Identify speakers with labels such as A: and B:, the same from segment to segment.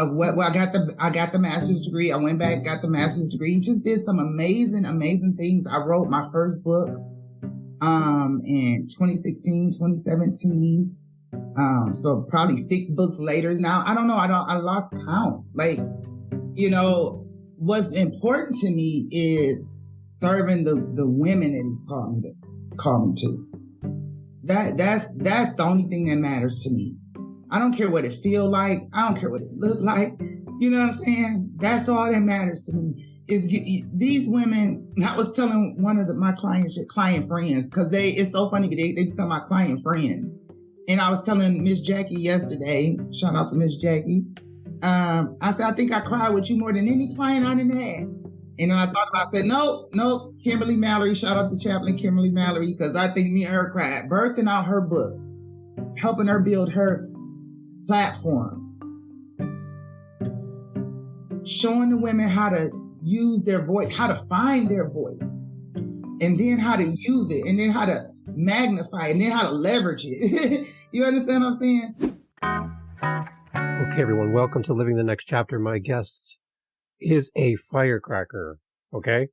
A: I got the master's degree. I went back, got the master's degree, just did some amazing things. I wrote my first book, in 2016, 2017. So probably 6 books later now. I don't know. I lost count. Like, what's important to me is serving the women that he's called me to. That's the only thing that matters to me. I don't care what it feel like. I don't care what it look like. You know what I'm saying? That's all that matters to me. Is these women. I was telling one of my client friends, because it's so funny, they become my client friends. And I was telling Miss Jackie yesterday, shout out to Miss Jackie. I said, I think I cried with you more than any client I didn't have. And then I thought about, I said, nope, Kimberly Mallory, shout out to Chaplain Kimberly Mallory, because I think me and her cried, birthing out her book, helping her build her platform, showing the women how to use their voice, how to find their voice, and then how to use it, and then how to magnify it, and then how to leverage it. You understand what I'm saying?
B: Okay, everyone, welcome to Living the Next Chapter. My guest is a firecracker, okay?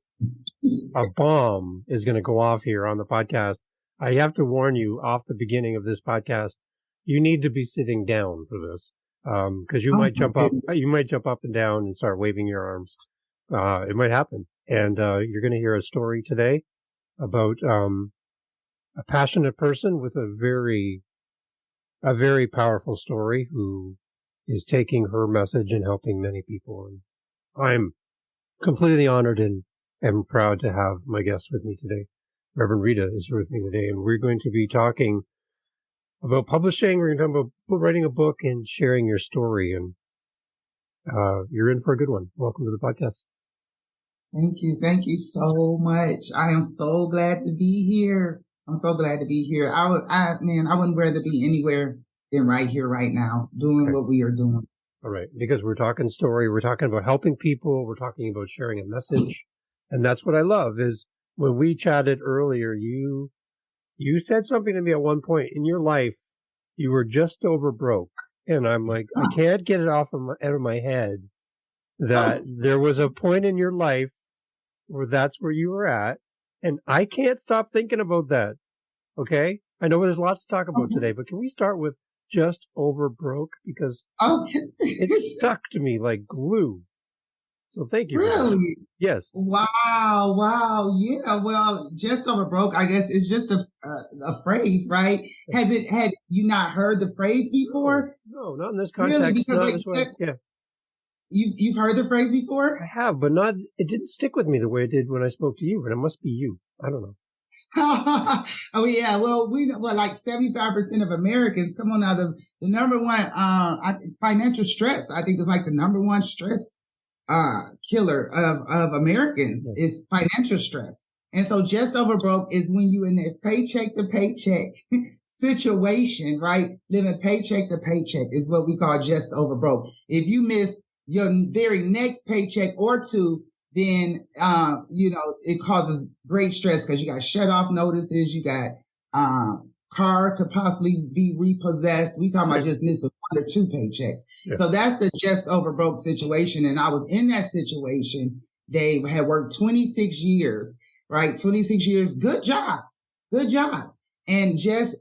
B: A bomb is going to go off here on the podcast. I have to warn you off the beginning of this podcast, you need to be sitting down for this, because you might jump up and down and start waving your arms. It might happen. And you're going to hear a story today about a passionate person with a very powerful story who is taking her message and helping many people. And I'm completely honored and am proud to have my guest with me today. Reverend Rita is with me today, and we're going to be talking about publishing. We're going to talk about writing a book and sharing your story. And you're in for a good one. Welcome to the podcast.
A: Thank you. Thank you so much. I am so glad to be here. I'm so glad to be here. I wouldn't rather be anywhere than right here, right now, doing what we are doing.
B: All right. Because we're talking story. We're talking about helping people. We're talking about sharing a message. And that's what I love is when we chatted earlier, you said something to me at one point in your life. You were just over broke. And I'm like, I can't get it out of my head that there was a point in your life where that's where you were at. And I can't stop thinking about that. Okay? I know there's lots to talk about today, but can we start with just over broke? Because it stuck to me like glue. So thank you.
A: Really?
B: Yes.
A: Wow. Yeah. Well, just over broke, I guess it's just a phrase, right? Had you not heard the phrase before?
B: No, not in this context. Really? Not this way. Yeah.
A: You've heard the phrase before?
B: I have, but it didn't stick with me the way it did when I spoke to you, but it must be you. I don't know.
A: Oh yeah. Well, like 75% of Americans, come on now, the number one, financial stress, I think is like the number one stress, killer of Americans is financial stress. And so just over broke is when you in a paycheck to paycheck situation, right? Living paycheck to paycheck is what we call just over broke. If you miss your very next paycheck or two, then, it causes great stress because you got shut off notices. You got, car could possibly be repossessed. We talking about just missing 1 or 2 paychecks. Yeah. So that's the just over broke situation. And I was in that situation. Dave had worked 26 years, right? 26 years, good jobs. And just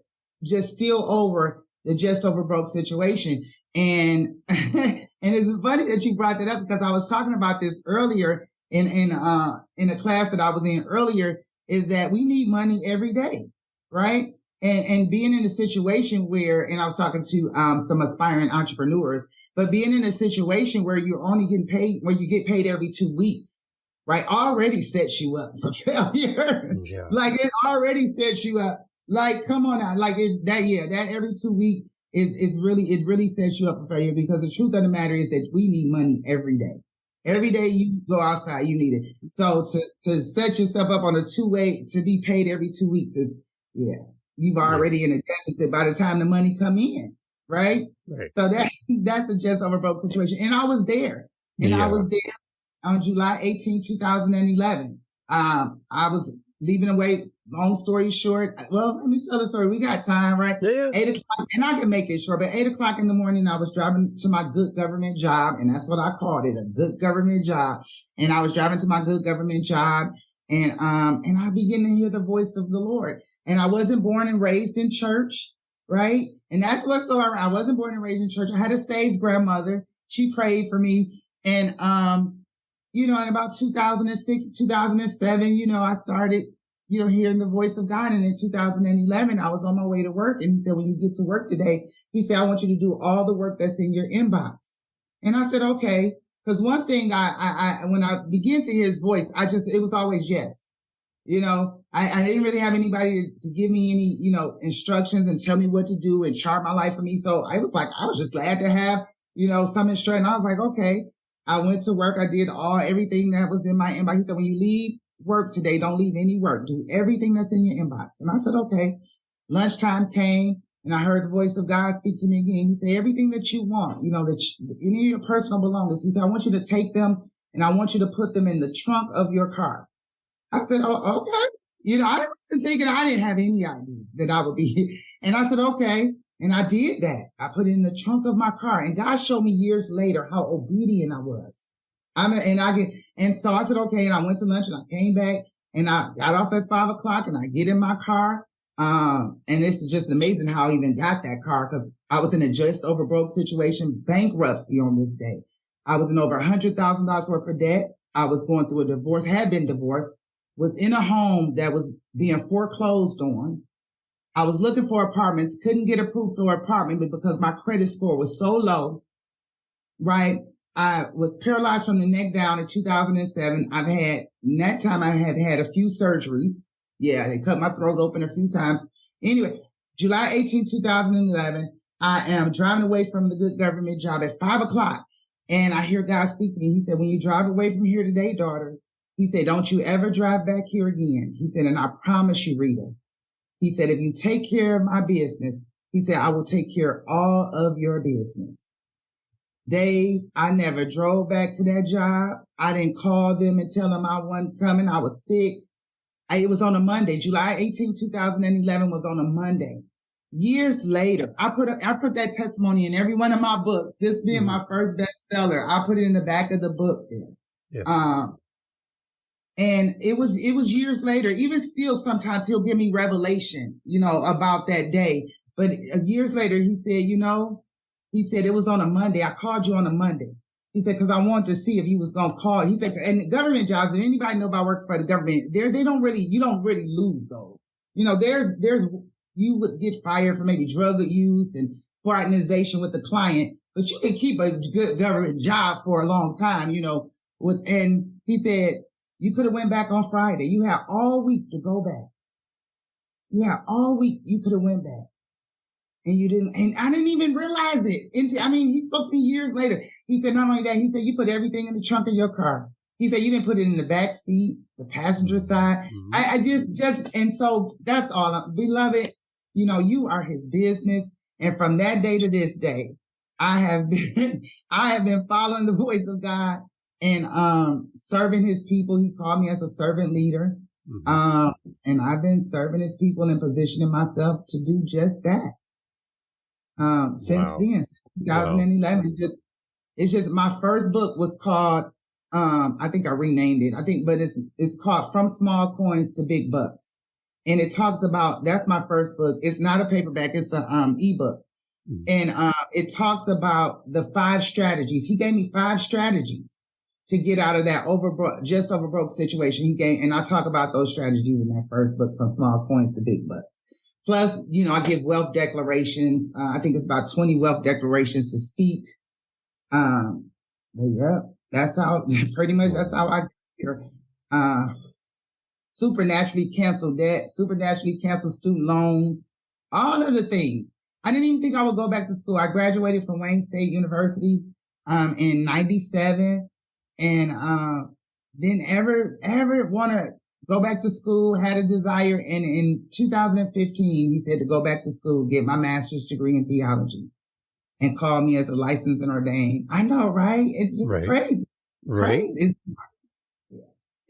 A: still over the just over broke situation. And, and it's funny that you brought that up because I was talking about this earlier in a class that I was in earlier, is that we need money every day, right? And being in a situation where, and I was talking to some aspiring entrepreneurs, but being in a situation where you're only getting paid, where you get paid every 2 weeks, right, already sets you up for failure. Yeah. Like it already sets you up. Like, come on now, like that every 2 weeks it really sets you up for failure, because the truth of the matter is that we need money every day. Every day you go outside, you need it. So to set yourself up on a 2-way to be paid every 2 weeks is, you've already in a deficit by the time the money come in, right? So that's the just over broke situation. And I was there. I was there on July 18, 2011. I was leaving away, long story short. Well, let me tell the story. We got time, right?
B: Yeah.
A: 8 o'clock, and I can make it short, but 8 o'clock in the morning, I was driving to my good government job, and that's what I called it, a good government job. And I was driving to my good government job, and I began to hear the voice of the Lord. And I wasn't born and raised in church, right? And that's what's so ironic. I wasn't born and raised in church. I had a saved grandmother. She prayed for me. And, in about 2006, 2007, I started, hearing the voice of God. And in 2011, I was on my way to work. And he said, when you get to work today, he said, I want you to do all the work that's in your inbox. And I said, okay. Because one thing when I began to hear his voice, it was always yes. I didn't really have anybody to give me any, instructions and tell me what to do and chart my life for me. So I was just glad to have, some instruction. I was like, okay. I went to work. I did everything that was in my inbox. He said, when you leave work today, don't leave any work. Do everything that's in your inbox. And I said, okay. Lunchtime came and I heard the voice of God speak to me again. He said, everything that you want, any of your personal belongings. He said, I want you to take them and I want you to put them in the trunk of your car. I said, oh, okay. I wasn't thinking, I didn't have any idea that I would be. And I said, okay. And I did that. I put it in the trunk of my car. And God showed me years later how obedient I was. And so I said, okay. And I went to lunch and I came back and I got off at 5 o'clock and I get in my car. And it's just amazing how I even got that car because I was in a just over broke situation, bankruptcy on this day. I was in over $100,000 worth of debt. I was going through a divorce, had been divorced, was in a home that was being foreclosed on. I was looking for apartments, couldn't get approved for an apartment, but because my credit score was so low, right? I was paralyzed from the neck down in 2007. In that time I had a few surgeries. Yeah, they cut my throat open a few times. Anyway, July 18, 2011, I am driving away from the good government job at 5 o'clock. And I hear God speak to me. He said, when you drive away from here today, daughter, he said, don't you ever drive back here again. He said, and I promise you, Rita, he said, if you take care of my business, he said, I will take care of all of your business. I never drove back to that job. I didn't call them and tell them I wasn't coming. I was sick. It was on a Monday. July 18, 2011 was on a Monday. Years later, I put that testimony in every one of my books. This being my first bestseller, I put it in the back of the book there. Yeah. And it was years later, even still, sometimes he'll give me revelation, about that day. But years later, he said, he said, it was on a Monday. I called you on a Monday. He said, because I wanted to see if you was going to call. He said, and government jobs, if anybody know about working for the government, you don't really lose those. You would get fired for maybe drug use and fraternization with the client, but you can keep a good government job for a long time, and he said, you could have went back on Friday. You have all week to go back. You have all week. You could have went back. And you didn't. And I didn't even realize it. He spoke to me years later. He said, not only that, he said, you put everything in the trunk of your car. He said, you didn't put it in the back seat, the passenger side. Mm-hmm. And so that's all. Beloved, you are his business. And from that day to this day, I have been following the voice of God and serving his people. He called me as a servant leader. Mm-hmm. And I've been serving his people and positioning myself to do just that. Since then, since 2011, it's just my first book was called, I think I renamed it. but it's called From Small Coins to Big Bucks. And it talks about, that's my first book. It's not a paperback. It's a, ebook. Mm-hmm. And, it talks about the 5 strategies. He gave me 5 strategies to get out of that just over broke situation. And I talk about those strategies in that first book, From Small Coins to Big Bucks. Plus, I give wealth declarations. I think it's about 20 wealth declarations to speak. But yeah, that's how I get here. Supernaturally cancel debt, supernaturally cancel student loans, all of the things. I didn't even think I would go back to school. I graduated from Wayne State University, in 97 and, didn't ever want to go back to school, had a desire. And in 2015, he said to go back to school, get my master's degree in theology and call me as a licensed and ordained. I know, right? It's just crazy.
B: Right.
A: Crazy.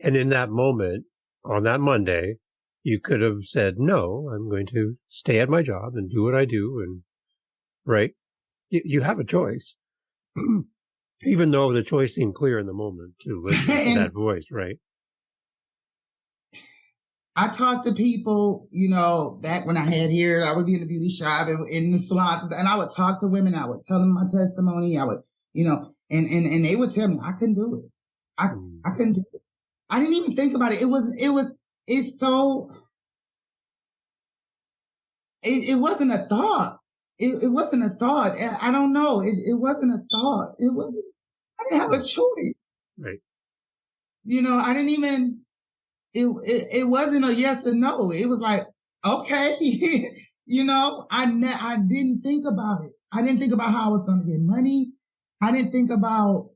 B: And in that moment, on that Monday, you could have said, no, I'm going to stay at my job and do what I do. And right. You have a choice, even though the choice seemed clear in the moment to listen to that voice. Right.
A: I talked to people, back when I had hair, I would be in the beauty shop and in the salon, and I would talk to women. I would tell them my testimony. I would, and they would tell me I couldn't do it. I couldn't do it. I didn't even think about it. It wasn't a thought. It wasn't a thought. I don't know. It wasn't a thought. I didn't have a choice.
B: Right.
A: I didn't even, it wasn't a yes or no. It was like, okay, I didn't think about it. I didn't think about how I was going to get money. I didn't think about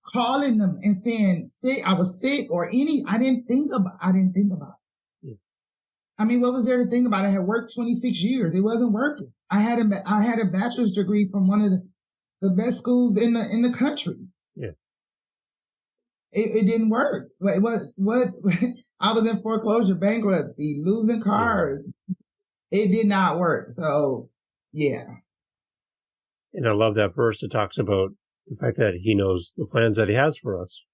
A: calling them and saying I was sick or I didn't think about it. Yeah. I mean, what was there to think about? I had worked 26 years. It wasn't working. I had a bachelor's degree from one of the best schools in the country.
B: Yeah.
A: It didn't work. What I was in foreclosure, bankruptcy, losing cars. Yeah. It did not work. So, yeah.
B: And I love that verse that talks about the fact that he knows the plans that he has for us.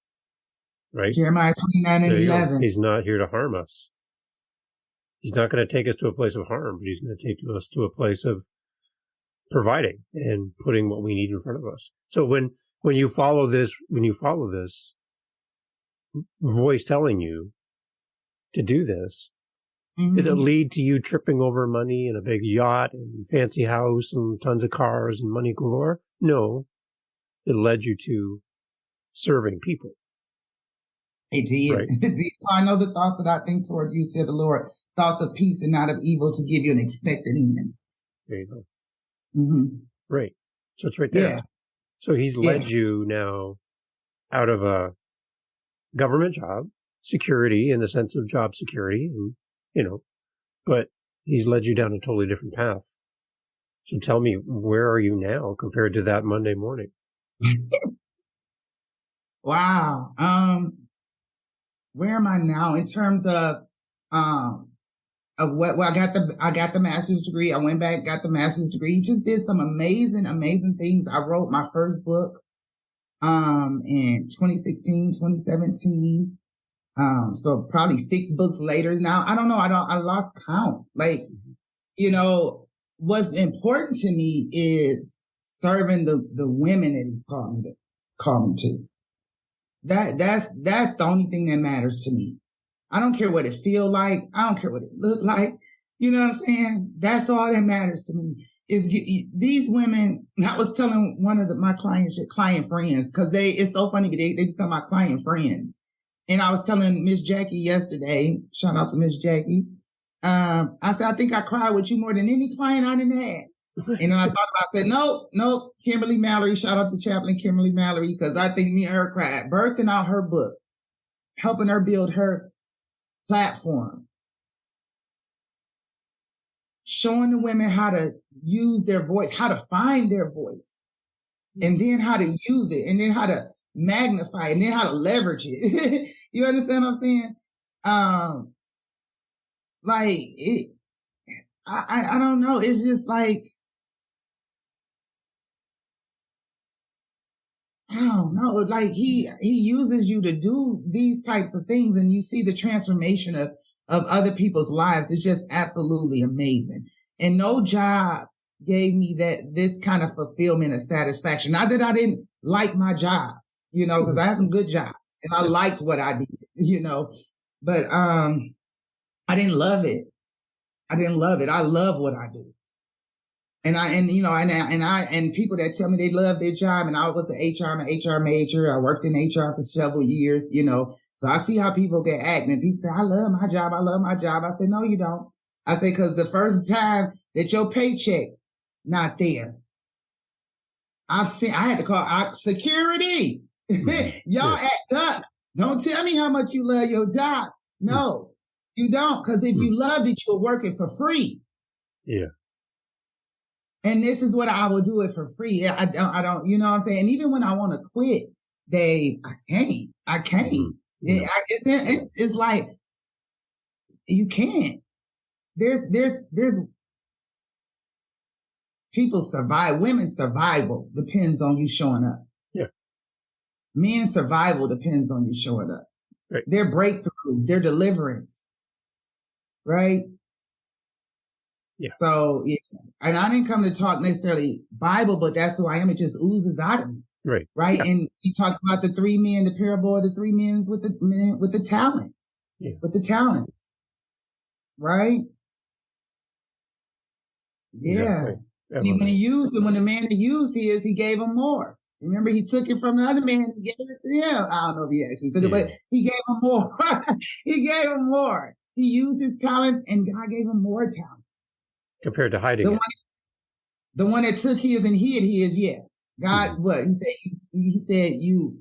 B: Right?
A: Jeremiah 29:11.
B: He's not here to harm us. He's not going to take us to a place of harm, but he's going to take us to a place of providing and putting what we need in front of us. So when you follow this voice telling you to do this, did it lead to you tripping over money and a big yacht and fancy house and tons of cars and money galore? No, it led you to serving people.
A: It did. Right? I know the thoughts that I think toward you, said the Lord, thoughts of peace and not of evil, to give you an expected end.
B: There you go. Mm-hmm. Right. So it's right there. Yeah. So he's led you now out of a government job, security in the sense of job security, and but he's led you down a totally different path. So tell me, where are you now compared to that Monday morning?
A: Wow. Where am I now in terms of what? Well, I got the master's degree. I went back, got the master's degree. Just did some amazing things. I wrote my first book in 2016, 2017. So probably 6 books later now. I don't know. I lost count. Like, what's important to me is serving the women that he's called me to. That's the only thing that matters to me. I don't care what it feel like. I don't care what it look like. You know what I'm saying? That's all that matters to me is these women. I was telling one of my client friends, cause it's so funny. They become my client friends. And I was telling Miss Jackie yesterday, shout out to Miss Jackie. I said, I think I cried with you more than any client I done had. And then I thought about it, I said, nope, Kimberly Mallory, shout out to Chaplain Kimberly Mallory, because I think me and her cried, birthing out her book, helping her build her platform, showing the women how to use their voice, how to find their voice, and then how to use it, and then how to magnify it, and then how to leverage it. You understand what I'm saying? I don't know. It's just like, I don't know. Like he uses you to do these types of things, and you see the transformation of other people's lives. It's just absolutely amazing. And no job gave me this kind of fulfillment and satisfaction. Not that I didn't like my jobs, because I had some good jobs and I liked what I did, but I didn't love it. I love what I do. And people that tell me they love their job, and I was I'm an HR major. I worked in HR for several years, so I see how people get acting, and people say, I love my job. I say, no, you don't. I say, cause the first time that your paycheck not there, I had to call out security. Y'all act up. Don't tell me how much you love your job. No, you don't. Cause if you loved it, you'll work it for free.
B: Yeah.
A: And this is what I will do it for free. I don't, you know what I'm saying? And even when I want to quit, Dave, I can't. It's like, You can't. There's people survive. Women's survival depends on you showing up.
B: Yeah.
A: Men's survival depends on you showing up.
B: Right.
A: Their breakthrough, their deliverance. Right?
B: Yeah.
A: So, yeah. And I didn't come to talk necessarily Bible, but that's who I am. It just oozes out of me.
B: Right.
A: Right.
B: Yeah.
A: And he talks about the three men, the parable of the three men with the talent.
B: Yeah.
A: With the talent. Right? Yeah.
B: Exactly.
A: When he used it, when the man that used his, he gave him more. Remember, he took it from the other man and gave it to him. I don't know if he actually took it, but he gave him more. He gave him more. He used his talents, and God gave him more talent.
B: Compared to hiding it.
A: The one that took his and hid his, yeah. God, what? He said, you,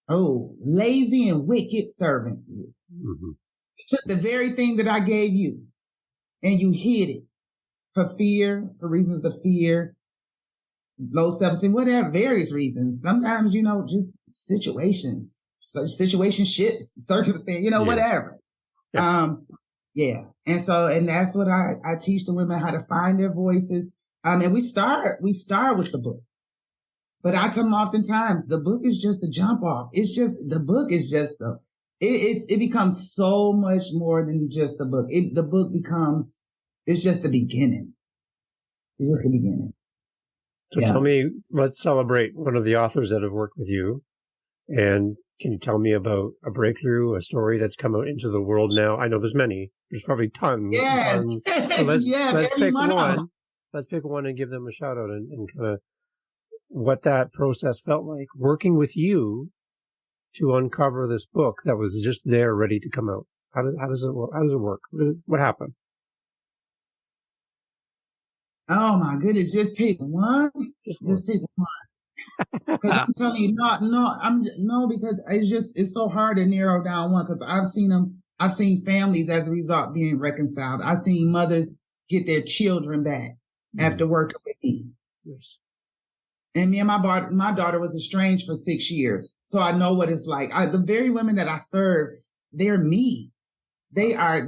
A: lazy and wicked servant.
B: Mm-hmm.
A: You took the very thing that I gave you, and you hid it. For fear, for reasons of fear, low self-esteem, whatever, various reasons. Sometimes, just situations, situationships, circumstance, whatever.
B: Yeah.
A: And that's what I teach the women, how to find their voices. And we start with the book. But I tell them oftentimes, the book is just a jump off. The book is just it becomes so much more than just the book. The book becomes, it's just the beginning. It's just the beginning.
B: So tell me, let's celebrate one of the authors that have worked with you. And can you tell me about a breakthrough, a story that's come out into the world now? I know there's many. There's probably tons.
A: Yes.
B: So let's pick one.
A: Let's
B: pick one and give them a shout out and kind of what that process felt like working with you to uncover this book that was just there ready to come out. How does it work? How does it work? What happened?
A: Oh my goodness! Just pick one. Just pick one. Because I'm telling you, because it's so hard to narrow down one. Because I've seen families as a result being reconciled. I've seen mothers get their children back after working with me.
B: Yes.
A: And me and my daughter was estranged for 6 years, so I know what it's like. The very women that I serve, they're me. They are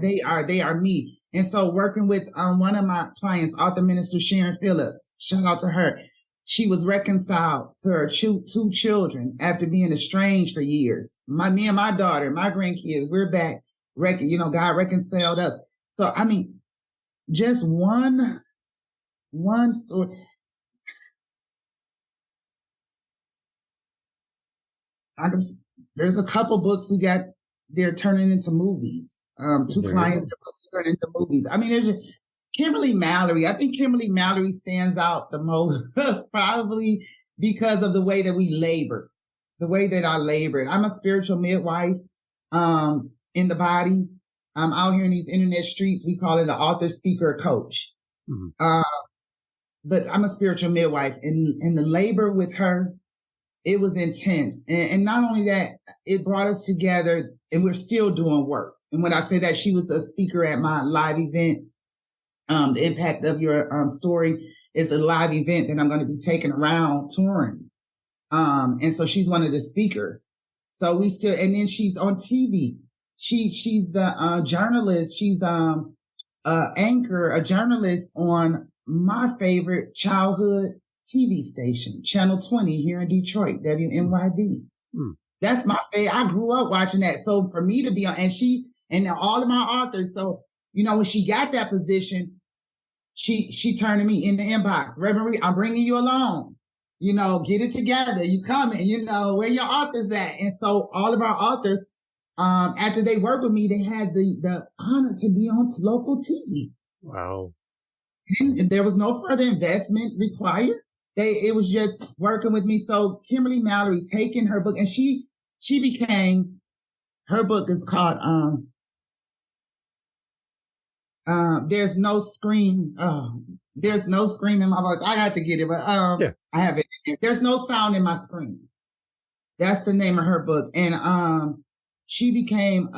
A: me. And so working with one of my clients, author minister Sharon Phillips, shout out to her. She was reconciled to her two children after being estranged for years. Me and my daughter, my grandkids, we're back. God reconciled us. So, I mean, just one story. There's a couple books they're turning into movies. Two clients turn into movies. I mean, there's Kimberly Mallory. I think Kimberly Mallory stands out the most, probably because of the way that we labor, the way that I labored. I'm a spiritual midwife, in the body. I'm out here in these internet streets. We call it an author, speaker, coach. Mm-hmm. But I'm a spiritual midwife, and the labor with her, it was intense. And not only that, it brought us together, and we're still doing work. And when I say that, she was a speaker at my live event. The impact of your story is a live event that I'm going to be taking around touring. And so she's one of the speakers. So and then she's on TV. She's the journalist. She's anchor, a journalist on my favorite childhood TV station, Channel 20 here in Detroit, WNYD. That's my favorite. I grew up watching that. So for me to be on, and all of my authors. So, when she got that position, she turned to me in the inbox. Reverend Rita, I'm bringing you along. Get it together. You coming, where your authors at? And so all of our authors, after they worked with me, they had the honor to be on local TV.
B: Wow.
A: And there was no further investment required. It was just working with me. So Kimberly Mallory taking her book, and she became, her book is called, There's No Scream. There's no scream in my voice. I got to get it, but I have it. There's no sound in my scream. That's the name of her book. And she became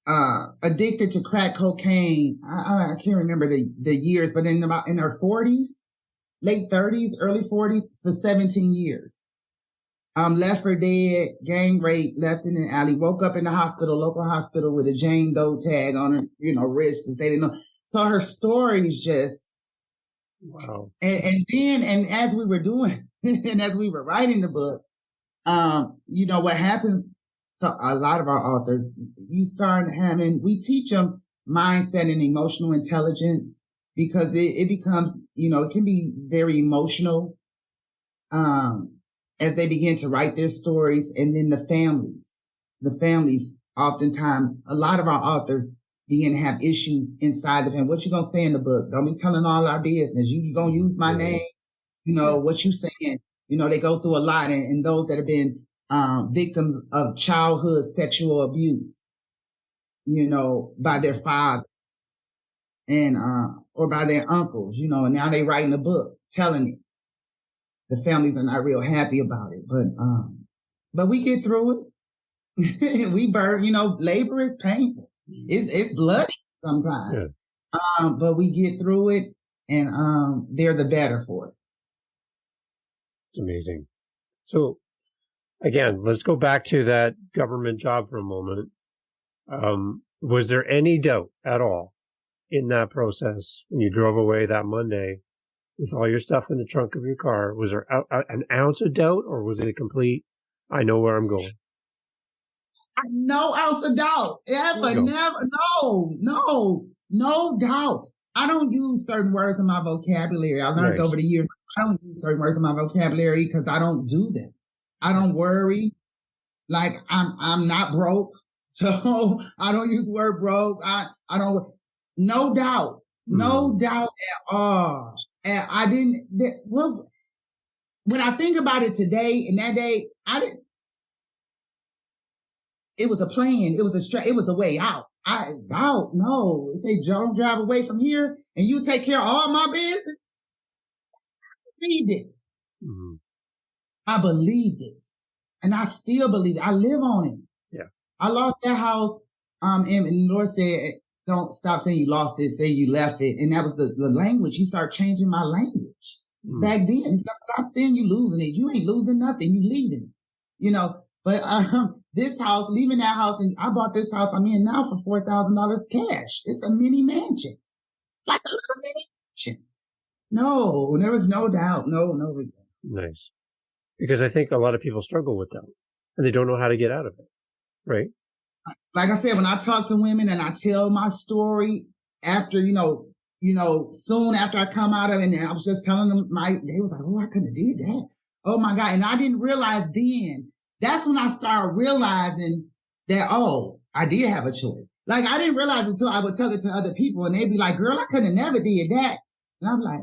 A: addicted to crack cocaine. I can't remember the years, but in her 40s, late 30s, early 40s, for 17 years. left for dead, gang rape, left in an alley, woke up in the hospital, local hospital with a Jane Doe tag on her, wrist, as they didn't know. So her story is just,
B: wow.
A: And as we were doing, and as we were writing the book, what happens to a lot of our authors, you start we teach them mindset and emotional intelligence, because it becomes, it can be very emotional, as they begin to write their stories. And then the families, oftentimes, a lot of our authors begin to have issues inside of him. What you gonna say in the book? Don't be telling all our business. You gonna use my name? What you saying? They go through a lot, and those that have been victims of childhood sexual abuse, by their father and or by their uncles, and now they writing a book telling it. The families are not real happy about it, but we get through it. We burn, labor is painful. It's bloody sometimes. Yeah. But we get through it, and they're the better for it.
B: It's amazing. So again, let's go back to that government job for a moment. Was there any doubt at all in that process when you drove away that Monday with all your stuff in the trunk of your car? Was there an ounce of doubt, or was it a complete, I know where I'm going?
A: No ounce of doubt. Ever, never, no doubt. I don't use certain words in my vocabulary. I learned over the years, I don't use certain words in my vocabulary because I don't do them. I don't worry. Like I'm not broke. So I don't use the word broke. I don't, no doubt at all. And I didn't, when I think about it today, in that day, it was a plan. It was a way out. No. It say, don't drive away from here and you take care of all my business. I believed it. Mm-hmm. I believed it. And I still believe it. I live on it.
B: Yeah.
A: I lost that house. And the Lord said, don't stop saying you lost it, say you left it. And that was the language. He started changing my language. Back then, stop saying you losing it. You ain't losing nothing. You leaving it. But this house, leaving that house, and I bought this house I'm in now for $4,000 cash. It's a mini mansion. Like a little mini mansion. No, there was no doubt. No regret.
B: Nice. Because I think a lot of people struggle with doubt and they don't know how to get out of it. Right?
A: Like I said, when I talk to women and I tell my story after, soon after I come out of it, and I was just telling them they was like, oh, I couldn't have did that. Oh my God. And I didn't realize then. That's when I started realizing that, oh, I did have a choice. Like I didn't realize until I would tell it to other people and they'd be like, girl, I could have never did that. And I'm like,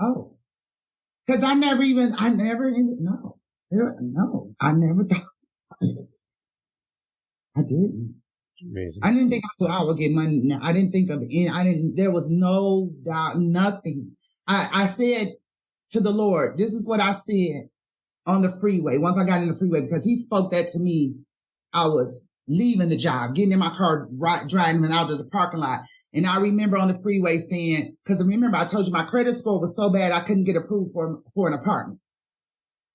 A: oh, cause I never thought. I didn't.
B: Amazing.
A: I didn't think I would get money. I didn't think of it. There was no doubt, nothing. I said to the Lord, this is what I said on the freeway. Once I got in the freeway, because he spoke that to me, I was leaving the job, getting in my car, driving out of the parking lot. And I remember on the freeway saying, because remember I told you my credit score was so bad I couldn't get approved for an apartment.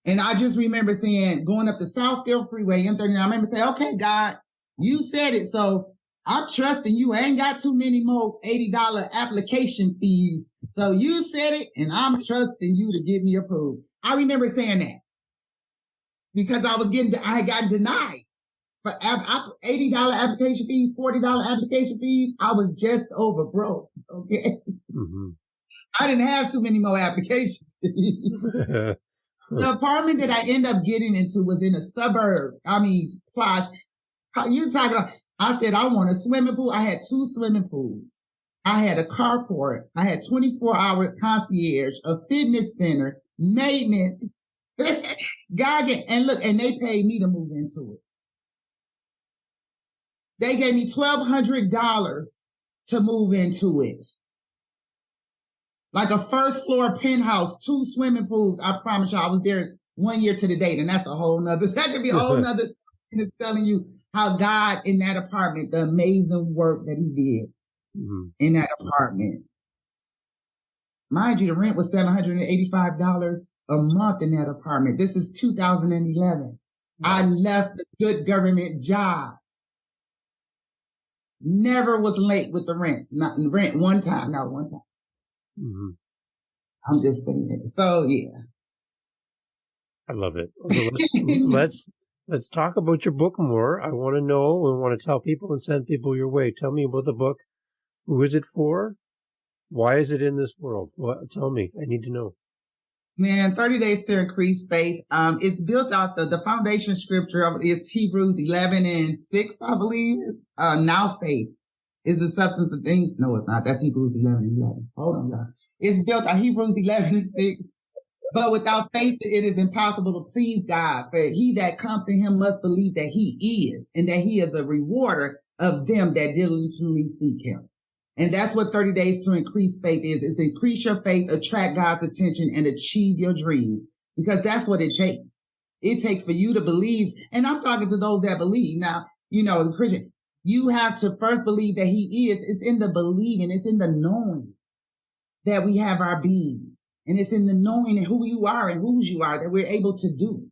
A: And I just remember saying, going up the Southfield Freeway, M39, I remember saying, okay, God, you said it, so I'm trusting you. I ain't got too many more $80 application fees. So you said it, and I'm trusting you to get me approved. I remember saying that because I had gotten denied for $80 application fees, $40 application fees. I was just over broke. Okay. Mm-hmm. I didn't have too many more application fees. The apartment that I ended up getting into was in a suburb. Posh. You're talking about, I said, I want a swimming pool. I had 2 swimming pools. I had a carport. I had 24-hour concierge, a fitness center, maintenance. And look, and they paid me to move into it. They gave me $1,200 to move into it. Like a first floor penthouse, 2 swimming pools. I promise you, I was there 1 year to the date, and that's a whole nother, that could be a whole nother, and it's telling you how God in that apartment, the amazing work that he did in that apartment. Mind you, the rent was $785 a month in that apartment. This is 2011. I left a good government job. Never was late with the rents. Not rent one time, not one time. Mm-hmm. I'm just saying it. So yeah.
B: I love it. So let's talk about your book more. I want to know and want to tell people and send people your way. Tell me about the book. Who is it for? Why is it in this world? Tell me. I need to know.
A: Man, 30 Days to Increase Faith. It's built out the foundation scripture is Hebrews 11:6, I believe. Now faith is the substance of things. No, it's not. That's Hebrews 11:11. Hold on, y'all. It's built on Hebrews 11:6. But without faith, it is impossible to please God. For he that comes to him must believe that he is, and that he is a rewarder of them that diligently seek him. And that's what 30 Days to Increase Faith is increase your faith, attract God's attention, and achieve your dreams. Because that's what it takes. It takes for you to believe. And I'm talking to those that believe. Now, Christian, you have to first believe that he is. It's in the believing. It's in the knowing that we have our being. And it's in the knowing who you are and whose you are that we're able to do.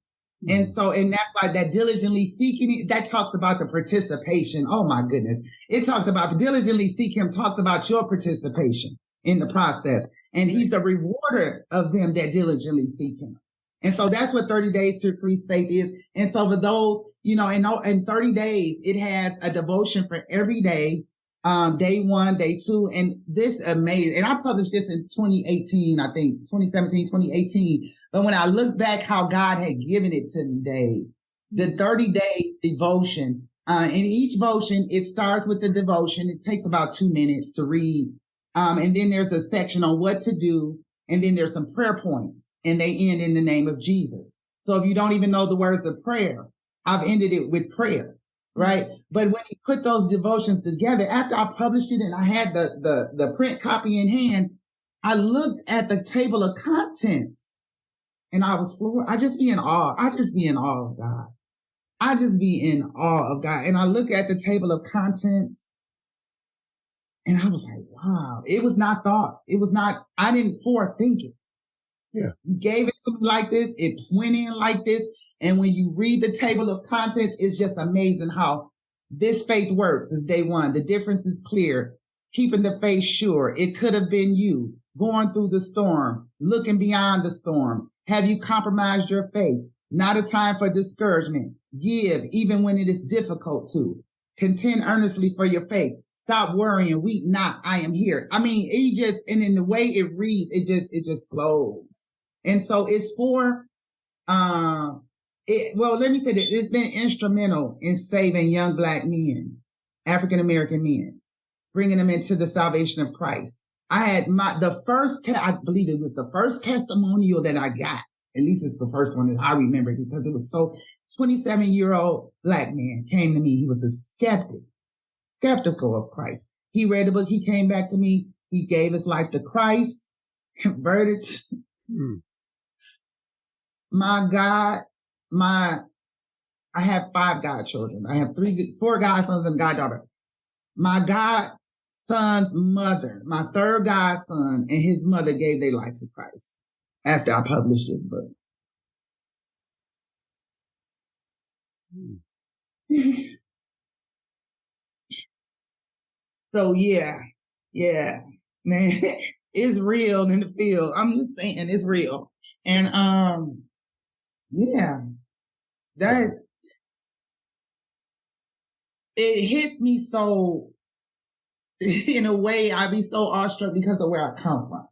A: And that's why that diligently seeking it, that talks about the participation. Oh my goodness. It talks about diligently seek him, talks about your participation in the process. And he's a rewarder of them that diligently seek him. And so that's what 30 Days to Increase Faith is. And so for those, in 30 days, it has a devotion for every day. Day 1, day 2, and this amazing. And I published this in 2018, I think 2017, 2018. But when I look back how God had given it to me, Dave, the 30-day devotion, in each devotion, it starts with the devotion. It takes about 2 minutes to read. And then there's a section on what to do. And then there's some prayer points and they end in the name of Jesus. So if you don't even know the words of prayer, I've ended it with prayer. Right. But when he put those devotions together, after I published it and I had the print copy in hand, I looked at the table of contents and I was floored. I just be in awe. I just be in awe of God. I just be in awe of God. And I look at the table of contents and I was like, wow, it was not thought. It was not, I didn't forethink it.
B: Yeah.
A: You gave it to me like this. It went in like this. And when you read the table of contents, it's just amazing how this faith works. It's day 1. The difference is clear. Keeping the faith sure. It could have been you going through the storm, looking beyond the storms. Have you compromised your faith? Not a time for discouragement. Give even when it is difficult to. Contend earnestly for your faith. Stop worrying. Weep not. I am here. I mean, and in the way it reads, it just flows. And so it's for, let me say that it's been instrumental in saving young Black men, African American men, bringing them into the salvation of Christ. I had I believe it was the first testimonial that I got. At least it's the first one that I remember because it was 27-year-old Black man came to me. He was a skeptical of Christ. He read the book. He came back to me. He gave his life to Christ, converted. My God, I have 5 godchildren. I have 4 godsons and a goddaughter. My godson's mother, my 3rd godson, and his mother gave their life to Christ after I published this book. So yeah, man, it's real in the field. I'm just saying it's real. And, that it hits me so, in a way, I be so awestruck because of where I come from.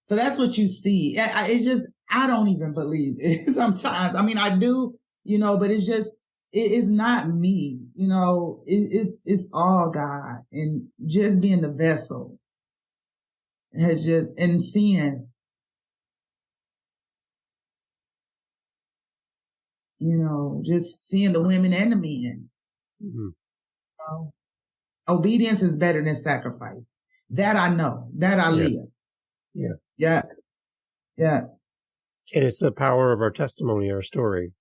A: So that's what you see. I don't even believe it sometimes. I mean, I do, but it is not me, it's all God, and just being the vessel and seeing, just seeing the women and the men. Mm-hmm. Obedience is better than sacrifice. That I know. That I live. Yeah. And
B: it's the power of our testimony, our story,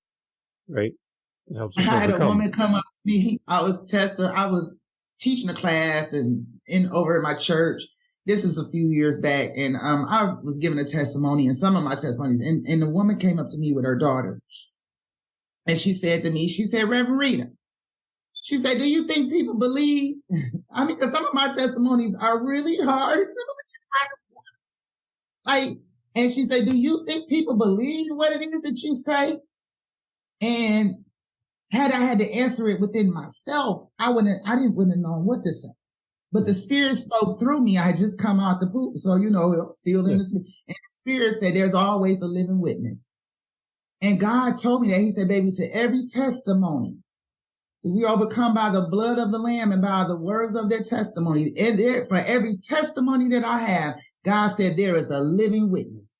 B: right? It helps us
A: I had
B: overcome.
A: A woman come up to me. I was teaching a class and over at my church, this is a few years back, and I was giving a testimony, and some of my testimonies, and the woman came up to me with her daughter, and she said to me, she said, Reverend Rita, she said, do you think people believe? I mean, because some of my testimonies are really hard to like, and she said, do you think people believe what it is that you say? And had I had to answer it within myself, I wouldn't have known what to say. But the Spirit spoke through me. I had just come out the poop. So, still in the Spirit. And the Spirit said, there's always a living witness. And God told me that. He said, baby, to every testimony, we overcome by the blood of the Lamb and by the words of their testimony. And for every testimony that I have, God said there is a living witness.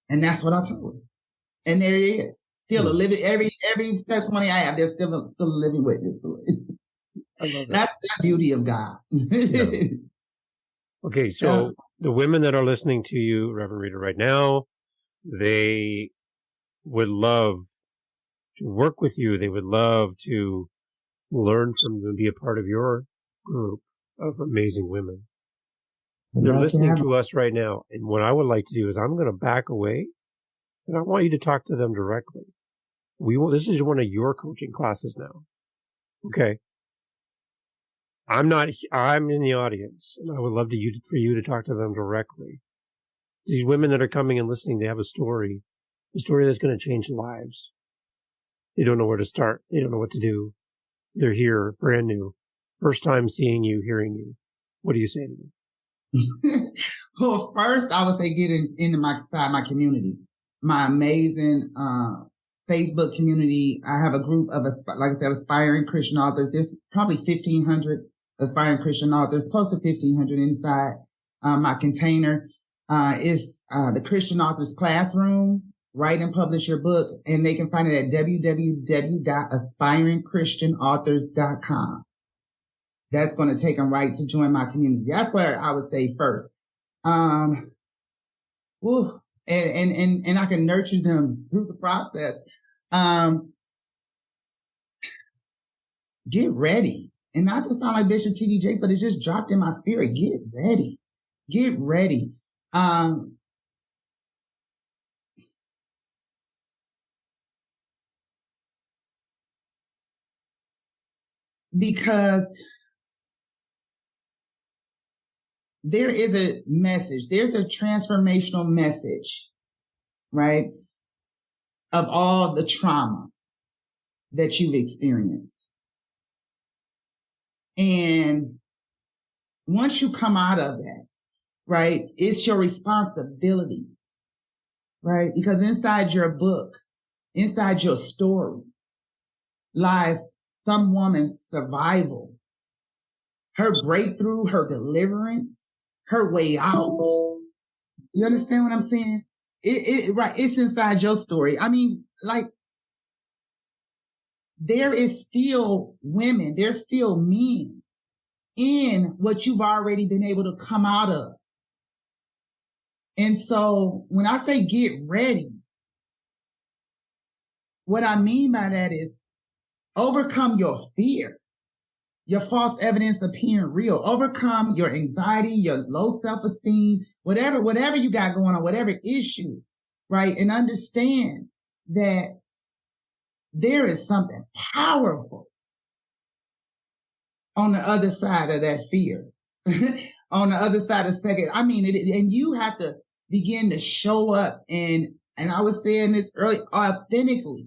A: And that's what I told him. And there he is. Still a living, every testimony I have, there's still a living witness to it. I love that. That's the beauty of God.
B: Yeah. Okay, so the women that are listening to you, Reverend Rita, right now, they would love to work with you. They would love to learn from you and be a part of your group of amazing women. They're listening to us right now. And what I would like to do is I'm going to back away, and I want you to talk to them directly. This is one of your coaching classes now. Okay. I'm in the audience, and I would love for you to talk to them directly. These women that are coming and listening, they have a story that's going to change lives. They don't know where to start. They don't know what to do. They're here, brand new, first time seeing you, hearing you. What do you say to them?
A: Well, first, I would say get into my community, my amazing Facebook community. I have a group of, like I said, aspiring Christian authors. There's probably 1,500 aspiring Christian authors, close to 1,500 inside. My container is the Christian Authors Classroom. Write and publish your book, and they can find it at www.aspiringchristianauthors.com. That's going to take them right to join my community. That's where I would say first. And I can nurture them through the process. Get ready. And not to sound like Bishop T.D. Jakes, but it just dropped in my spirit. Get ready. Get ready. Because there is a message, there's a transformational message, right, of all the trauma that you've experienced. And once you come out of that, right, it's your responsibility, right? Because inside your book, inside your story lies some woman's survival, her breakthrough, her deliverance, her way out. You understand what I'm saying? Right. It's inside your story. I mean, like, there is still women, there's still men in what you've already been able to come out of. And so when I say get ready, what I mean by that is overcome your fear, your false evidence appearing real. Overcome your anxiety, your low self-esteem, whatever you got going on, whatever issue, right? And understand that there is something powerful on the other side of that fear, on the other side of second. I mean, and you have to begin to show up and I was saying this early, authentically.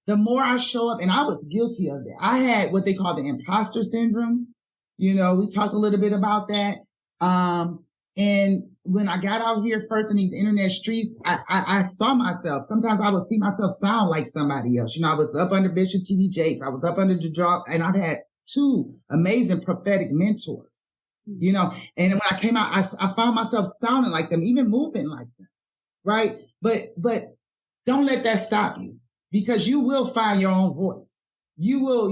A: The more I show up, and I was guilty of it. I had what they call the imposter syndrome. We talked a little bit about that. And when I got out here first in these internet streets, I saw myself. Sometimes I would see myself sound like somebody else. I was up under Bishop T.D. Jakes. I was up under the draw, and I've had 2 amazing prophetic mentors, and when I came out, I found myself sounding like them, even moving like them. Right. But don't let that stop you. Because you will find your own voice. You will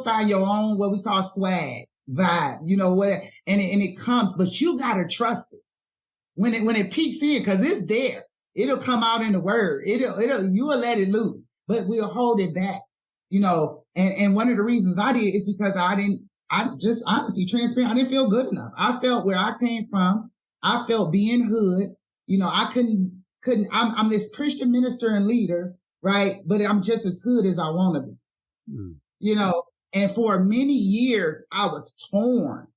A: find your own, what we call swag, vibe, and it comes, but you gotta trust it. When it peeks in, cause it's there. It'll come out in the word. You will let it loose, but we'll hold it back, and one of the reasons I did is because I I just honestly transparent. I didn't feel good enough. I felt where I came from. I felt being hood. You know, I couldn't, I'm this Christian minister and leader, right? But I'm just as hood as I want to be, you know, and for many years I was torn,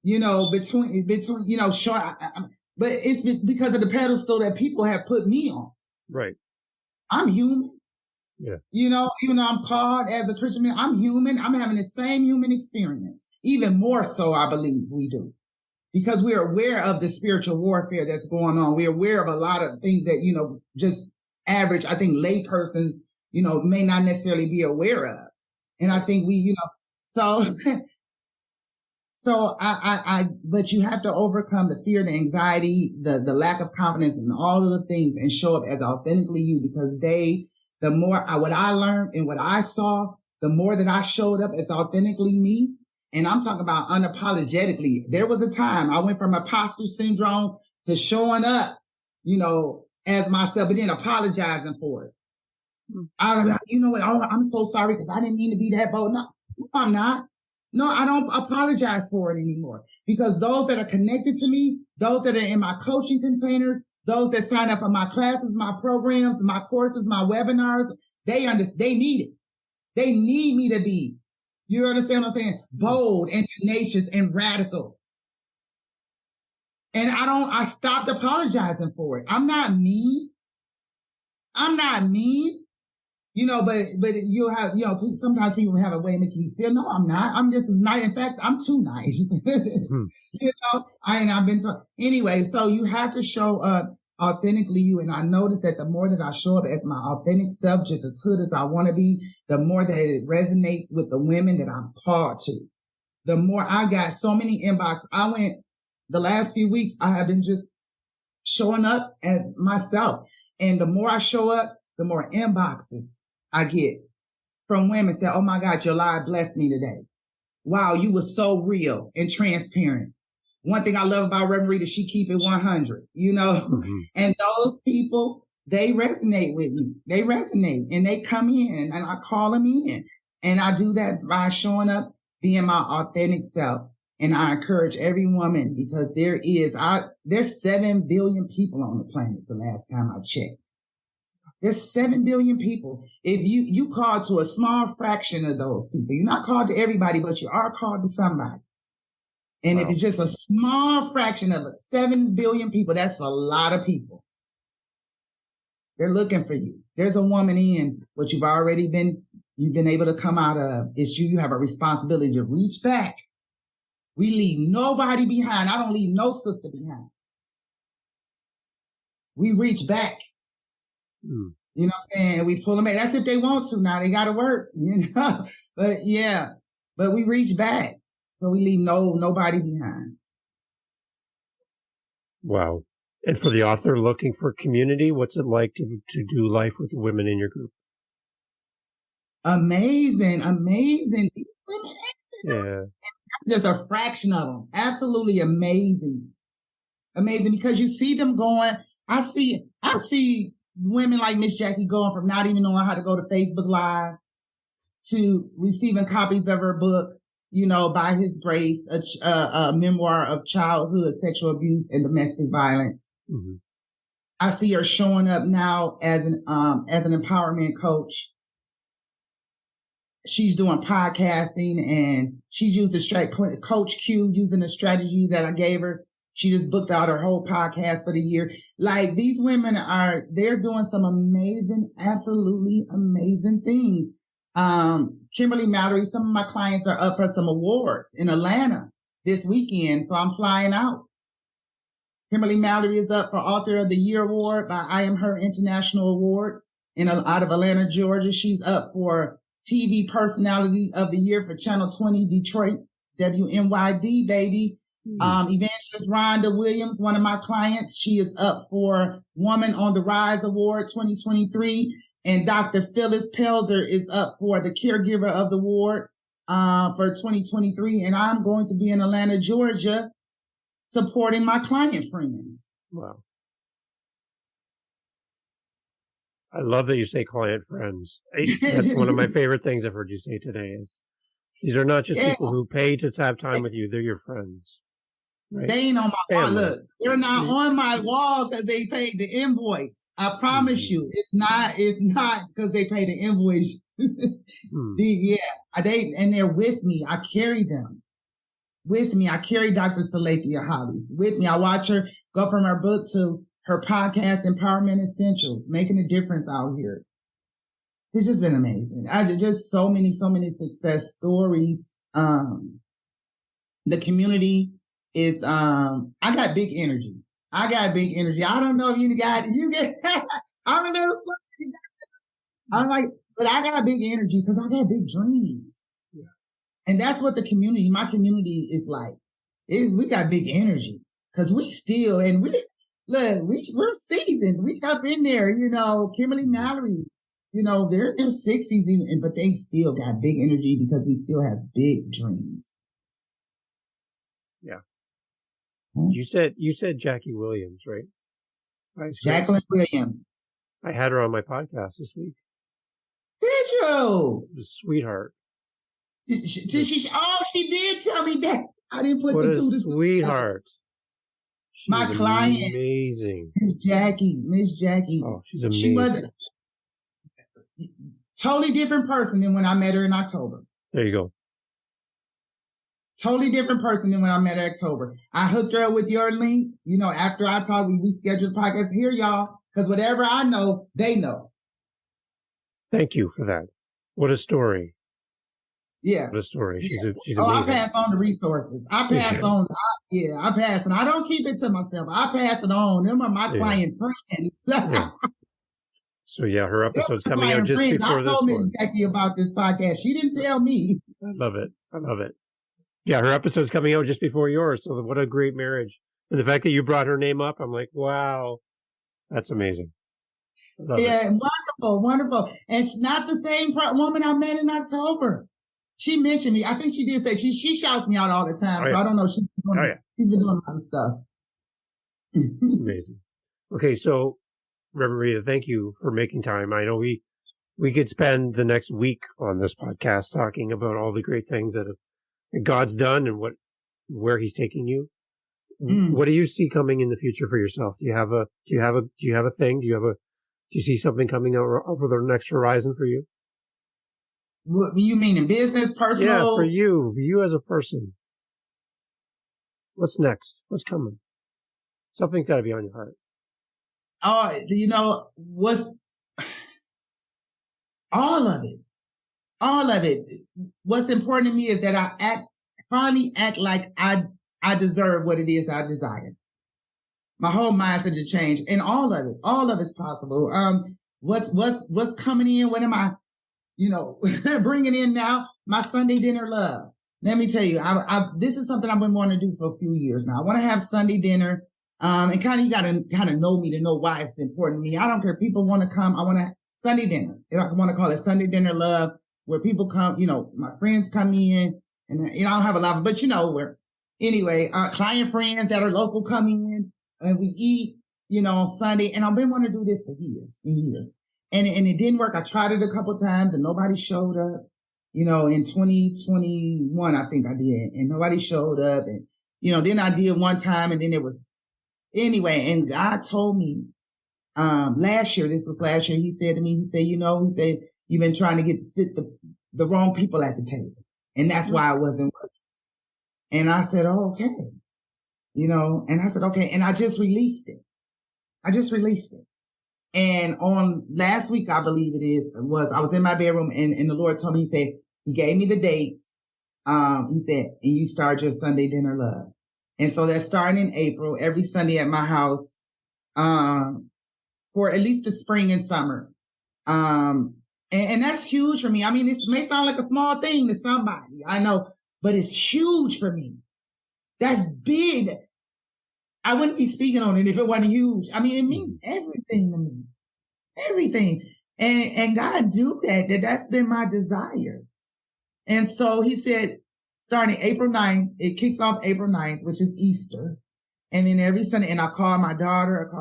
A: you know, between, you know, short, but it's because of the pedestal that people have put me on.
B: Right.
A: I'm human.
B: Yeah.
A: You know, even though I'm called as a Christian, I'm human. I'm having the same human experience, even more so, I believe we do, because we're aware of the spiritual warfare that's going on. We're aware of a lot of things that, you know, just average, I think lay persons, you know, may not necessarily be aware of. And I think we, you know, so, but you have to overcome the fear, the anxiety, the lack of confidence and all of the things and show up as authentically you, because the more what I learned and what I saw, the more that I showed up as authentically me. And I'm talking about unapologetically. There was a time I went from imposter syndrome to showing up, you know, as myself, but then apologizing for it. You know what? Oh, I'm so sorry because I didn't mean to be that bold. No, I'm not. No, I don't apologize for it anymore, because those that are connected to me, those that are in my coaching containers, those that sign up for my classes, my programs, my courses, my webinars, they need it. They need me to be, you understand what I'm saying? Bold and tenacious and radical. And I stopped apologizing for it. I'm not mean. You know, but you'll have, you know, sometimes people have a way of making you feel, no, I'm not. I'm just as nice. In fact, I'm too nice. You know, I've been told. Anyway, so you have to show up authentically you. And I noticed that the more that I show up as my authentic self, just as hood as I want to be, the more that it resonates with the women that I'm called to. The more I got so many inbox. The last few weeks, I have been just showing up as myself. And the more I show up, the more inboxes I get from women say, oh my God, your live blessed me today. Wow, you were so real and transparent. One thing I love about Reverend Rita, she keep it 100, you know, and those people, they resonate with me. They resonate and they come in and I call them in, and I do that by showing up, being my authentic self. And I encourage every woman, because there's 7 billion people on the planet the last time I checked. There's 7 billion people. If you called to a small fraction of those people, you're not called to everybody, but you are called to somebody. And if it's just a small fraction of 7 billion people, that's a lot of people. They're looking for you. There's a woman in what you've been able to come out of. It's you have a responsibility to reach back. We leave nobody behind. I don't leave no sister behind. We reach back. You know what I'm saying? We pull them in. That's if they want to. Now they got to work, you know. But yeah, but we reach back, so we leave nobody behind.
B: Wow! And for the author looking for community, what's it like to do life with the women in your group?
A: Amazing. These women,
B: yeah,
A: just a fraction of them. Absolutely amazing, because you see them going. I see women like Miss Jackie going from not even knowing how to go to Facebook Live to receiving copies of her book, you know, by His grace, a memoir of childhood sexual abuse and domestic violence. I see her showing up now as an empowerment coach. She's doing podcasting, and she's using Coach Q, using the strategy that I gave her. She just booked out her whole podcast for the year. Like, these women they're doing some amazing, absolutely amazing things. Kimberly Mallory, some of my clients are up for some awards in Atlanta this weekend, so I'm flying out. Kimberly Mallory is up for Author of the Year Award by I Am Her International Awards out of Atlanta, Georgia. She's up for TV Personality of the Year for Channel 20 Detroit, WNYD, baby. Evangelist Rhonda Williams, one of my clients, she is up for Woman on the Rise Award 2023. And Dr. Phyllis Pelzer is up for the Caregiver of the Award for 2023. And I'm going to be in Atlanta, Georgia, supporting my client friends.
B: Wow. I love that you say client friends. That's one of my favorite things I've heard you say today is These are not just
A: Yeah.
B: people who pay to have time with you. They're your friends. Right?
A: They ain't on my wall.
B: Family.
A: Look, they're not on my wall because they paid the invoice. I promise you, it's not because they paid the invoice. They're with me. I carry them with me. I carry Dr. Salathia Hollis with me. I watch her go from her book to her podcast, Empowerment Essentials, making a difference out here. It's just been amazing. Just so many success stories. The community is, I got big energy. I don't know if you get, I don't know. I'm like, but I got big energy because I got big dreams. Yeah. And that's what my community is like. We got big energy because we're seasoned. We up in there, Kimberly Mallory, they're in their 60s, but they still got big energy because we still have big dreams.
B: Yeah. You said Jackie Williams, right?
A: Jacqueline Williams.
B: I had her on my podcast this week.
A: Did you?
B: The sweetheart.
A: She did tell me that. I didn't put
B: what
A: the
B: a
A: two to
B: sweetheart.
A: She's my client,
B: amazing.
A: Miss Jackie.
B: Oh, she's amazing.
A: She was a totally different person than when I met her in October.
B: There you go.
A: Totally different person than when I met her in October. I hooked her up with your link. After I talked, we scheduled the podcast. Here, y'all, because whatever I know, they know.
B: Thank you for that. What a story.
A: Yeah.
B: What a story. She's amazing.
A: I pass on the resources. I pass on. I pass it. I don't keep it to myself. I pass it on. Them are my client friends.
B: Yeah. So her episode's coming out just before this one. I told Miss
A: Jackie about this podcast. She didn't tell me.
B: I love it. Yeah, her episode's coming out just before yours. So what a great marriage. And the fact that you brought her name up, I'm like, wow, that's amazing.
A: Yeah, wonderful. And she's not the same woman I met in October. She mentioned me. I think she did say she shouts me out all the time. So I don't know. She's been doing a lot of stuff.
B: It's amazing. Okay, so Reverend Rita, thank you for making time. I know we could spend the next week on this podcast talking about all the great things that God's done and where He's taking you. What do you see coming in the future for yourself? Do you have a thing? Do you see something coming over the next horizon for you?
A: What you mean in business, personal?
B: Yeah, for you as a person. What's next? What's coming? Something's got to be on your heart.
A: Oh, what's all of it. What's important to me is that I finally act like I deserve what it is I desire. My whole mindset to change, and all of it's possible. What's coming in? What am I, bringing in now? My Sunday dinner love. Let me tell you, this is something I've been wanting to do for a few years now. I want to have Sunday dinner. And you gotta kind of know me to know why it's important to me. I don't care. People want to come. I want to Sunday dinner. I want to call it Sunday dinner love, where people come, my friends come in, and I don't have a lot, but client friends that are local come in, and we eat, on Sunday. And I've been wanting to do this for years. And it didn't work. I tried it a couple of times and nobody showed up, in 2021, I think I did. And nobody showed up. And, then I did one time and then it was anyway. And God told me, last year, he said to me, you've been trying to sit the wrong people at the table. And that's why I wasn't working. And I said, oh, okay. And I said, okay. And I just released it. And on last week, I believe I was in my bedroom and the Lord told me, he gave me the dates. He said, and you start your Sunday dinner love. And so that's starting in April, every Sunday at my house, for at least the spring and summer. And that's huge for me. I mean, it may sound like a small thing to somebody, I know, but it's huge for me. That's big. I wouldn't be speaking on it if it wasn't huge. I mean, it means everything to me. Everything. And God knew that's been my desire. And so he said, starting April 9th, it kicks off April 9th, which is Easter. And then every Sunday, and I call my daughter,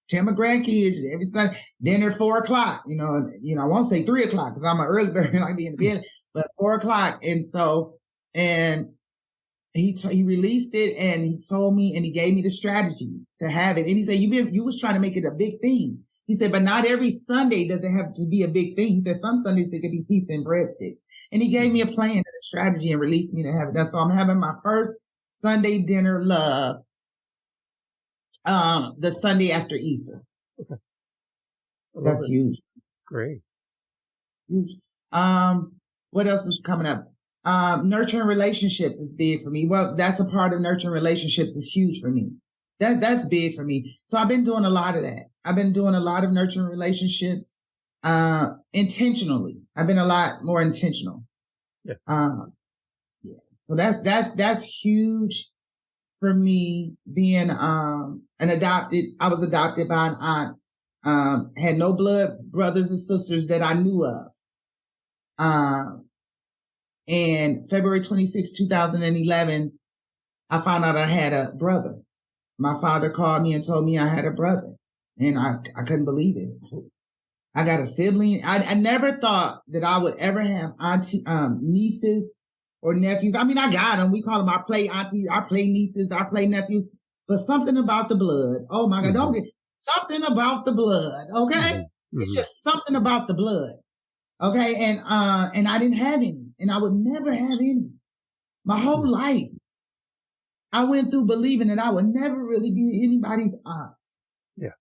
A: tell my grandkids, every Sunday, dinner 4:00, I won't say 3:00 because I'm an early bird and I be in the bed. but 4 o'clock. And he released it, and he told me, and he gave me the strategy to have it. And he said, you was trying to make it a big thing. He said, but not every Sunday does it have to be a big thing. He said, some Sundays it could be pizza and breadsticks. And he gave me a plan and a strategy and released me to have it done. So I'm having my first Sunday dinner love, the Sunday after Easter.
B: Okay.
A: That's huge.
B: Great.
A: Huge. What else is coming up? Nurturing relationships is big for me. Well, that's a part of nurturing relationships is huge for me. That's big for me. So I've been doing a lot of that. I've been doing a lot of nurturing relationships, intentionally. I've been a lot more intentional.
B: Yeah.
A: Yeah. So that's huge for me being, I was adopted by an aunt, had no blood brothers and sisters that I knew of. And February 26, 2011, I found out I had a brother. My father called me and told me I had a brother, and I couldn't believe it. I got a sibling. I never thought that I would ever have nieces or nephews. I mean, I got them. We call them, I play aunties, I play nieces, I play nephews, but something about the blood. Oh my God, don't get something about the blood. Okay. It's just something about the blood. Okay. And I didn't have any, and I would never have any. My whole life, I went through believing that I would never really be anybody's aunt.
B: Yeah.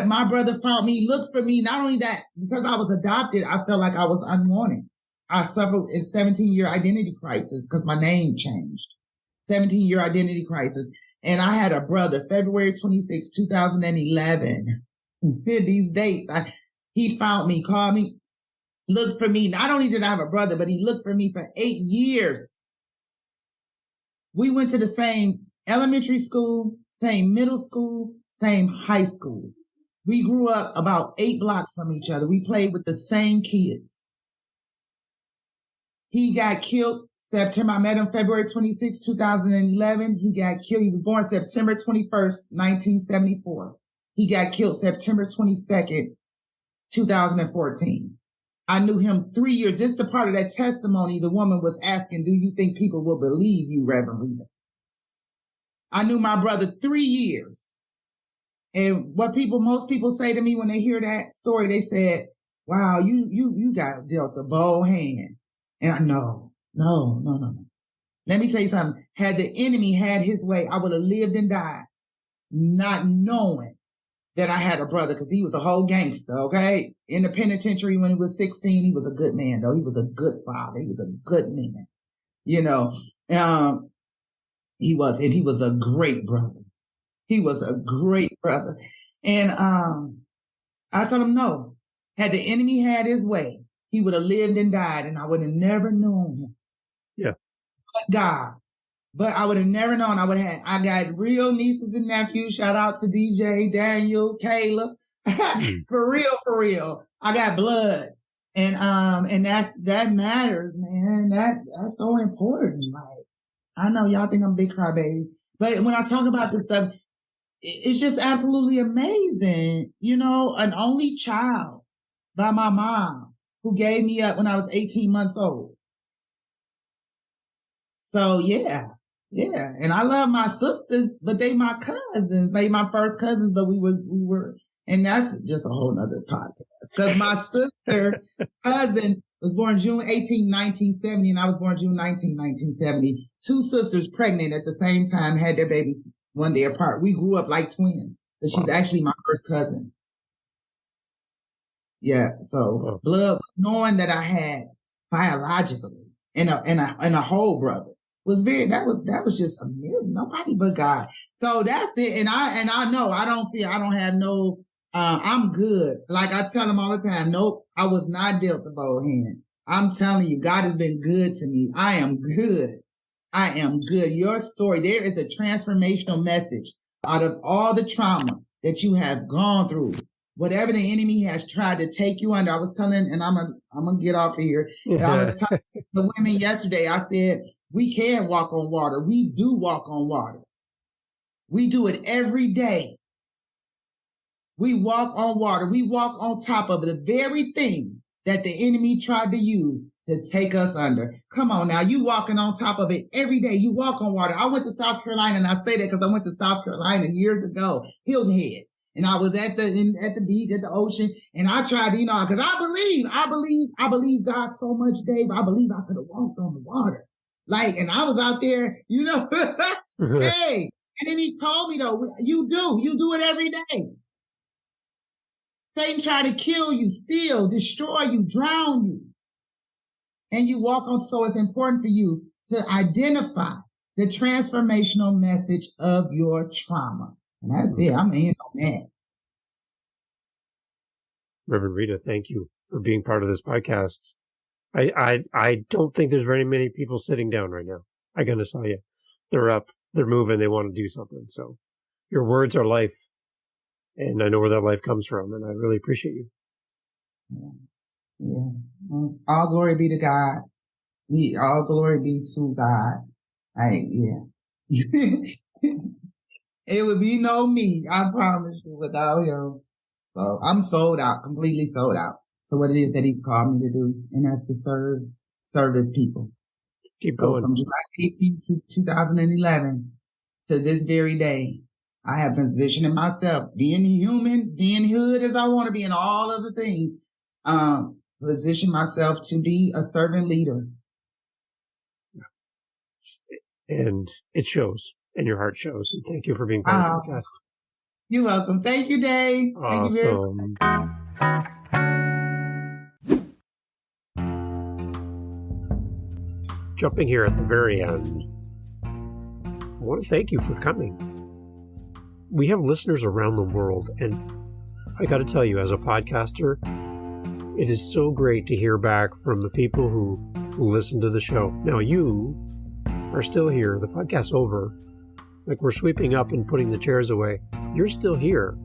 A: My brother found me, looked for me. Not only that, because I was adopted, I felt like I was unwanted. I suffered a 17-year identity crisis because my name changed. 17-year identity crisis. And I had a brother, February 26, 2011. These dates, he found me, called me, looked for me. Not only did I have a brother, but he looked for me for 8 years. We went to the same elementary school, same middle school, same high school. We grew up about 8 blocks from each other. We played with the same kids. He got killed September. I met him February 26, 2011. He got killed. He was born September 21st, 1974. He got killed September 22nd, 2014. I knew him 3 years. This is the part of that testimony the woman was asking, do you think people will believe you, Reverend Rita? I knew my brother 3 years. And what most people say to me when they hear that story, they said, wow, you got dealt a bold hand. And I know, no. Let me say something. Had the enemy had his way, I would have lived and died not knowing that I had a brother, because he was a whole gangster, okay? In the penitentiary when he was 16, he was a good man, though. He was a good father. He was a good man. You know, he was a great brother. He was a great brother. And I told him, no. Had the enemy had his way, he would have lived and died, and I would have never known him.
B: Yeah.
A: But God. But I would have never known. I got real nieces and nephews. Shout out to DJ, Daniel, Taylor. For real. I got blood. And that matters, man. That's so important. Like, I know y'all think I'm a big crybaby, but when I talk about this stuff, it's just absolutely amazing. You know, an only child by my mom who gave me up when I was 18 months old. So yeah. And I love my sisters, but they my cousins. They my first cousins, but we were, and that's just a whole nother podcast. Because my sister cousin was born June 18, 1970, and I was born June 19, 1970. 2 sisters pregnant at the same time, had their babies one day apart. We grew up like twins, but she's actually my first cousin. Yeah, so blood, knowing that I had biologically and a whole brother was that was just a miracle. Nobody but God. So that's it. And I know I don't have no, I'm good. Like I tell them all the time, nope, I was not dealt the bold hand. I'm telling you, God has been good to me. I am good. Your story, there is a transformational message out of all the trauma that you have gone through. Whatever the enemy has tried to take you under. I was telling, and I'm gonna get off of here. I was telling the women yesterday, I said, we can walk on water. We do walk on water. We do it every day. We walk on water. We walk on top of it. The very thing that the enemy tried to use to take us under. Come on now, you walking on top of it every day. You walk on water. I went to South Carolina, and I say that because I went to South Carolina years ago, Hilton Head. And I was at the beach, at the ocean, and I tried to, because I believe God so much, Dave. I believe I could have walked on the water. And I was out there, hey, and then he told me though, you do it every day. Satan tried to kill you, steal, destroy you, drown you. And you walk on, so it's important for you to identify the transformational message of your trauma. And that's it. I'm in on that.
B: Reverend Rita, thank you for being part of this podcast. I don't think there's very many people sitting down right now. I gotta tell you, they're up, they're moving, they want to do something. So your words are life, and I know where that life comes from, and I really appreciate you.
A: Yeah. All glory be to God. All glory be to God. It would be no me, I promise you, without him. So I'm sold out, completely sold out. So what it is that he's called me to do, and that's to serve his people.
B: Keep going.
A: From July 18th to 2011 to this very day, I have positioned myself, being human, being hood as I want to be, and all of the things, position myself to be a servant leader.
B: And it shows, and your heart shows. And thank you for being part of the podcast.
A: You're welcome. Thank you, Dave.
B: Awesome. Jumping here at the very end, I want to thank you for coming. We have listeners around the world, and I got to tell you, as a podcaster, it is so great to hear back from the people who listen to the show. Now, you are still here. The podcast's over. We're sweeping up and putting the chairs away. You're still here.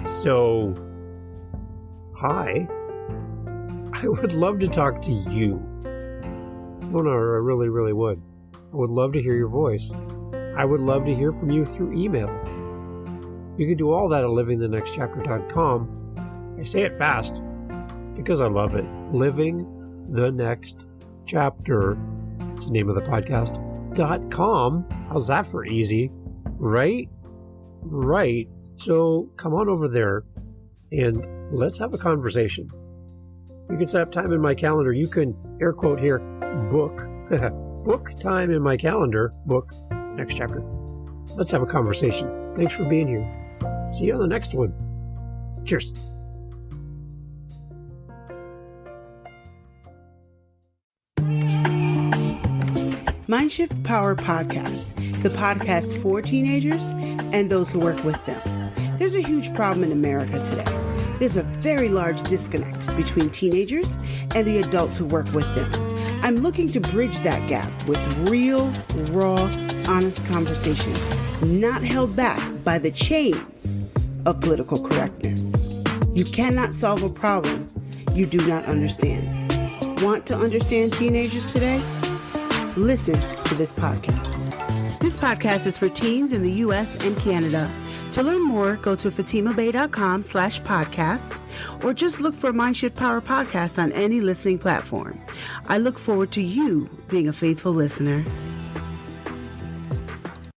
B: So, hi. I would love to talk to you. No, I really, really would. I would love to hear your voice. I would love to hear from you through email. You can do all that at livingthenextchapter.com. I say it fast because I love it. Living the Next Chapter. It's the name of the podcast. .com. How's that for easy? Right? So come on over there and let's have a conversation. You can set up time in my calendar. You can, air quote here, book time in my calendar, book next chapter. Let's have a conversation. Thanks for being here. See you on the next one. Cheers.
C: Mindshift Power Podcast, the podcast for teenagers and those who work with them. There's a huge problem in America today. There's a very large disconnect between teenagers and the adults who work with them. I'm looking to bridge that gap with real, raw, honest conversation, not held back by the chains of political correctness. You cannot solve a problem you do not understand. Want to understand teenagers today? Listen to this podcast. This podcast is for teens in the U.S. and Canada. To learn more, go to fatimabay.com/podcast or just look for Mindshift Power Podcast on any listening platform. I look forward to you being a faithful listener.